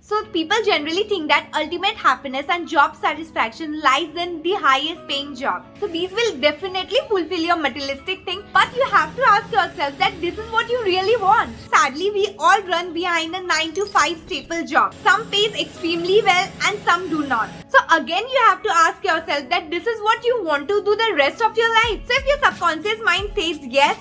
So people generally think that ultimate happiness and job satisfaction lies in the highest paying job. So these will definitely fulfill your materialistic thing, but you have to ask yourself that this is what you really want. Sadly, we all run behind a 9 to 5 staple job. Some pays extremely well and some do not. So again, you have to ask yourself that this is what you want to do the rest of your life. So if your subconscious mind says yes,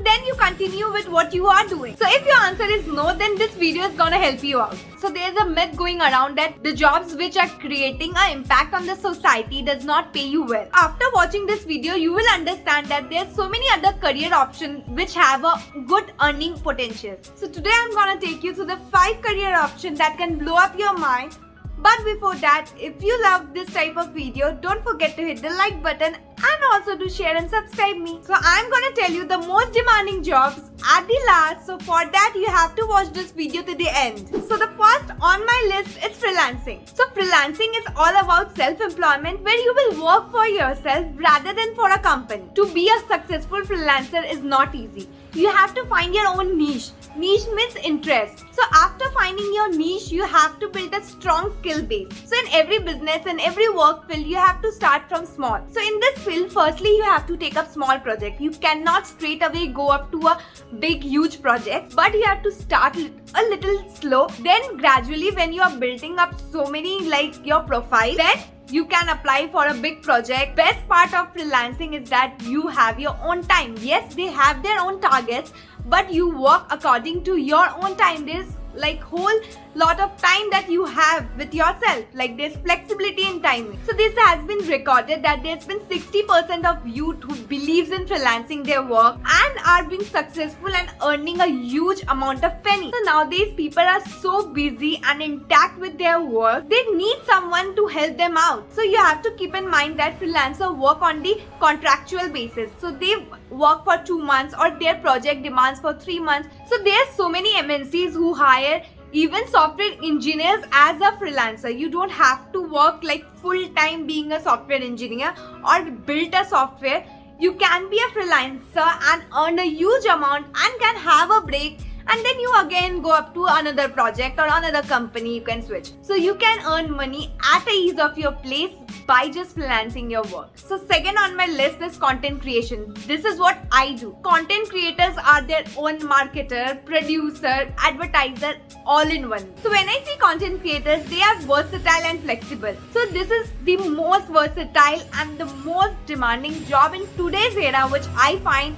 then you continue with what you are doing. So if your answer is no, then this video is gonna help you out. So there's a myth going around that the jobs which are creating an impact on the society does not pay you well. After watching this video, you will understand that there's so many other career options which have a good earning potential. So today I'm gonna take you through the 5 career options that can blow up your mind. But before that, if you love this type of video, don't forget to hit the like button and also to share and subscribe me. So I'm gonna tell you the most demanding jobs at the last. So for that, you have to watch this video to the end. So the first on my list is freelancing. So freelancing is all about self-employment where you will work for yourself rather than for a company. To be a successful freelancer is not easy. You have to find your own niche. Niche means interest. So after finding your niche, you have to build a strong skill base. So in every business and every work field, you have to start from small. So in this field, firstly, you have to take up small project. You cannot straight away go up to a big, huge project, but you have to start a little slow. Then gradually, when you are building up so many like your profile, then you can apply for a big project. Best part of freelancing is that you have your own time. Yes, they have their own targets, but you work according to your own time. There's like whole lot of time that you have with yourself. Like there's flexibility in timing. So this has been recorded that there's been 60% of youth who believes in freelancing their work and are being successful and earning a huge amount of penny. So nowadays people are so busy and intact with their work, they need someone to help them out. So you have to keep in mind that freelancers work on the contractual basis. So they work for 2 months or their project demands for 3 months. So there's so many MNCs who hire even software engineers as a freelancer. You don't have to work like full time being a software engineer or build a software. You can be a freelancer and earn a huge amount and can have a break, and then you again go up to another project or another company you can switch. So you can earn money at the ease of your place by just freelancing your work. So second on my list is content creation. This is what I do. Content creators are their own marketer, producer, advertiser, all in one. So when I see content creators, they are versatile and flexible. So this is the most versatile and the most demanding job in today's era, which I find.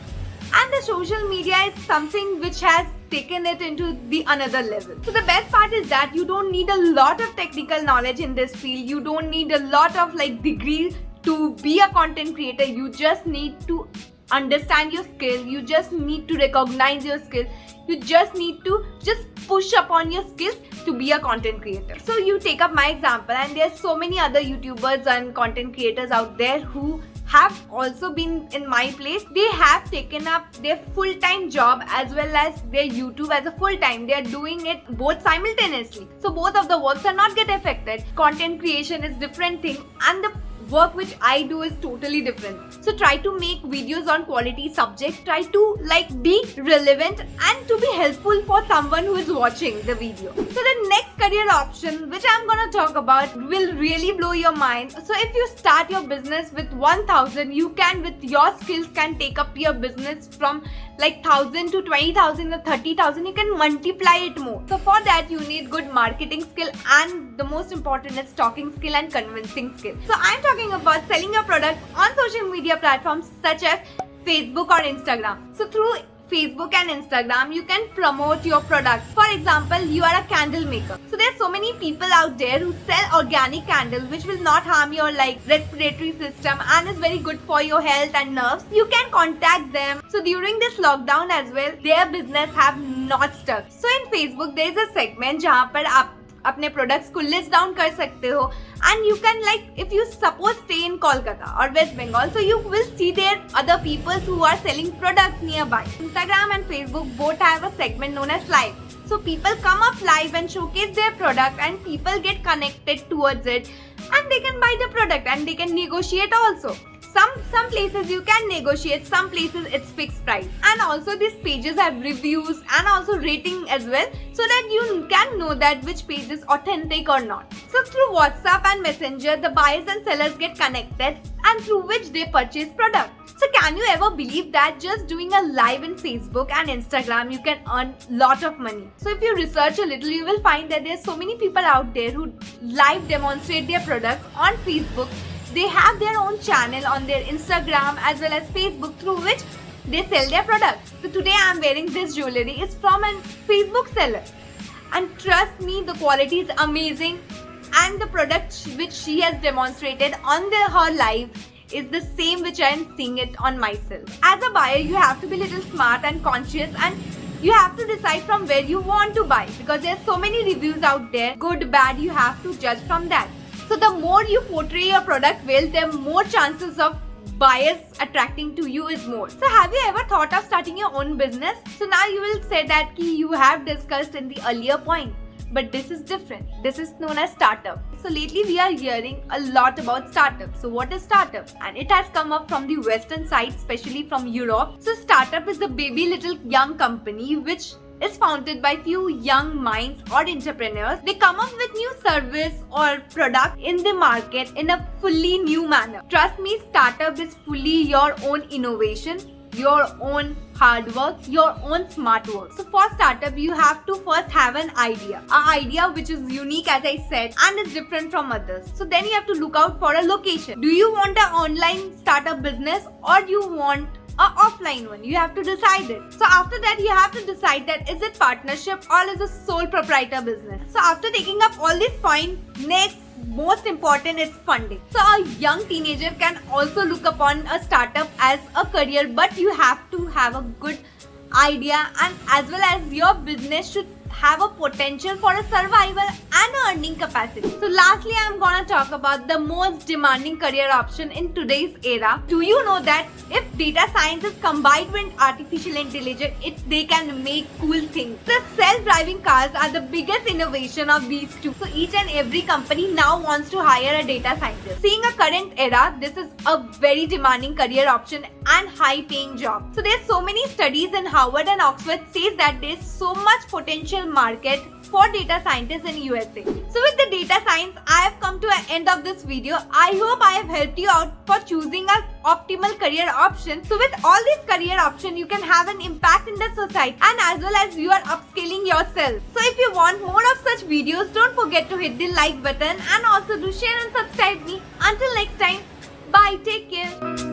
And the social media is something which has taken it into the another level. So the best part is that you don't need a lot of technical knowledge in this field. You don't need a lot of like degree to be a content creator. You just need to understand your skill. You just need to recognize your skill. You just need to just push upon your skills to be a content creator. So you take up my example, and there's so many other YouTubers and content creators out there who have also been in my place. They have taken up their full-time job as well as their YouTube as a full-time. They are doing it both simultaneously. So both of the works are not get affected. Content creation is different thing and the work which I do is totally different. So try to make videos on quality subject. Try to like be relevant and to be helpful for someone who is watching the video. So the next career option which I'm gonna talk about will really blow your mind. So if you start your business with 1,000, you can with your skills can take up your business from like 1,000 to 20,000 or 30,000. You can multiply it more. So for that you need good marketing skill, and the most important is talking skill and convincing skill. So I'm talking about selling your products on social media platforms such as Facebook or Instagram. So through Facebook and Instagram, you can promote your products. For example, you are a candle maker. So there's so many people out there who sell organic candles which will not harm your like respiratory system and is very good for your health and nerves. You can contact them. So during this lockdown as well, their business have not stuck. So in Facebook, there is a segment जहाँ पर आप अपने products को list down कर सकते हो, and you can like if you suppose stay in Kolkata or West Bengal, so you will see there other people who are selling products nearby. Instagram and Facebook both have a segment known as live. So people come up live and showcase their product, and people get connected towards it, and they can buy the product and they can negotiate also. Some places you can negotiate, some places it's fixed price. And also these pages have reviews and also rating as well, so that you can know that which page is authentic or not. So through WhatsApp and Messenger, the buyers and sellers get connected and through which they purchase product. So can you ever believe that just doing a live in Facebook and Instagram you can earn lot of money? So if you research a little, you will find that there's so many people out there who live demonstrate their products on Facebook. They have their own channel on their Instagram as well as Facebook through which they sell their products. So today I am wearing this jewelry. It's from a Facebook seller. And trust me, the quality is amazing. And the product which she has demonstrated on her live is the same which I am seeing it on myself. As a buyer, you have to be a little smart and conscious, and you have to decide from where you want to buy, because there's so many reviews out there, good, bad, you have to judge from that. So the more you portray your product well, the more chances of buyers attracting to you is more. So have you ever thought of starting your own business? So now you will say that you have discussed in the earlier point. But this is different. This is known as startup. So lately we are hearing a lot about startup. So what is startup? And it has come up from the western side, especially from Europe. So startup is a baby little young company which is founded by few young minds or entrepreneurs. They come up with new service or product in the market in a fully new manner. Trust me, startup is fully your own innovation, your own hard work, your own smart work. So for startup, you have to first have an idea which is unique, as I said, and is different from others. So then you have to look out for a location. Do you want an online startup business or do you want an offline one? You have to decide it. So after that, you have to decide that is it partnership or is it sole proprietor business. So after taking up all these points, next most important is funding. So a young teenager can also look upon a startup as a career, but you have to have a good idea, and as well as your business should have a potential for a survival and a earning capacity. So lastly, I'm gonna talk about the most demanding career option in today's era. Do you know that if data science is combined with artificial intelligence, they can make cool things? The self-driving cars are the biggest innovation of these two. So each and every company now wants to hire a data scientist. Seeing a current era, this is a very demanding career option and high-paying job. So there's so many studies in Harvard and Oxford says that there's so much potential market for data scientists in USA. So with the data science, I have come to an end of this video. I hope I have helped you out for choosing an optimal career option. So with all these career options, you can have an impact in the society, and as well as you are upskilling yourself. So if you want more of such videos, don't forget to hit the like button and also do share and subscribe me. Until next time, bye, take care.